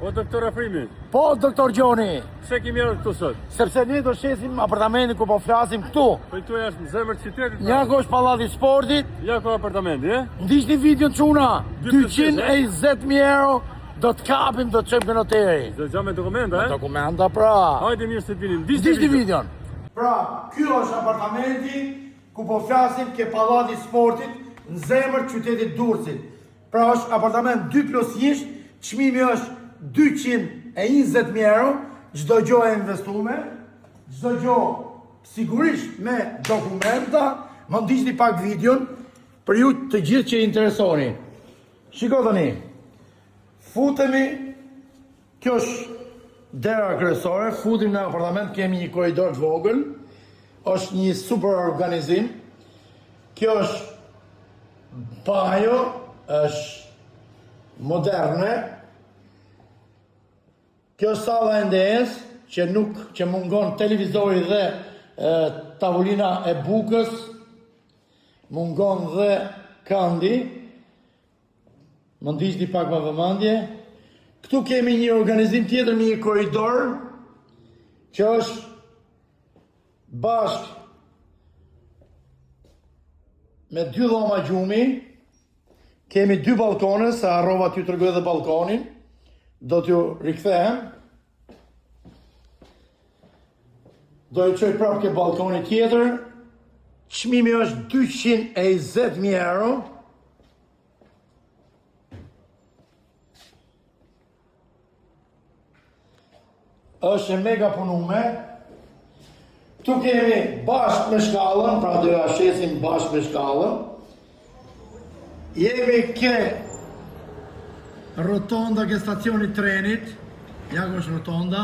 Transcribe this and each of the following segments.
O doktor Afrimi, Po, doktor Gjoni, pse kemi ardhur këtu sot? sepse ne do shesim apartamentin ku po flasim këtu. Po këtu është në zemër të qytetit. Ja ku është pallati sportit, Ja ku apartamenti, e? ndiqni videon çuna, 250.000 220.000 euro, do të kapim, do të çojmë kënoteri. Do gjamë me dokumenta, e? Dokumenta pra. Hajde mirë se të vini. Ndiqni videon. Pra, ky është apartamenti ku po flasim ke pallati sportit në zemër të qytetit Durrësit. Pra është apartament 2+1, çmimi është 220.000 euro, çdo gjë e investuar, çdo gjë sigurisht me dokumenta. Më ndiqni pak videon për ju të gjithë që i interesoni. Shiko tani. Futemi, kjo është dera kryesore, futim në apartament, kemi një korridor të vogël, është një super organizim. Kjo është bajo, është moderne. Kjo është salla e ndejes, që mungon televizori dhe tavolina e bukës, mungon dhe kandi. Më ndiqni pak më vëmendje. Këtu kemi një organizim tjetër me një korridor që është bashkë me 2 dhoma gjumi. Kemi 2 balkone, se harrova t'ju tregoj edhe balkonin. Do t'ju rikthehem. Do ju çoj prapë ke balkoni tjetër. Çmimi është 220.000 euro. Është e mega punume. Këtu kemi bashkë me shkallën, pra do ja shesim bashkë me shkallën. Jemi ke rotonda ke stacionit trenit. Ja ku është rotonda.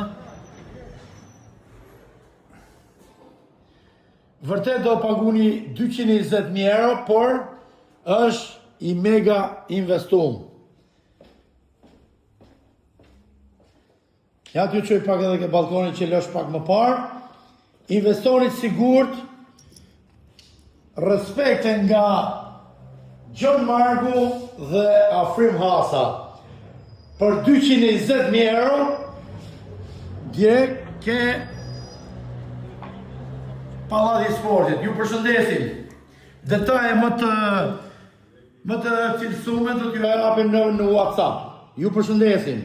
Vërtet do paguni 220.000 euro, por është i mega investum. Ja t'ju qoj pak edhe ke balkonit që lësh pak më parë. Investorit sigurt, respekte nga John Margu dhe Afrim Hasa. Për 220.000 euro, direkt ke pallati sportit. Ju përshëndesim. Detaje më të cilësume do t'ju japim në WhatsApp. Ju përshëndesim.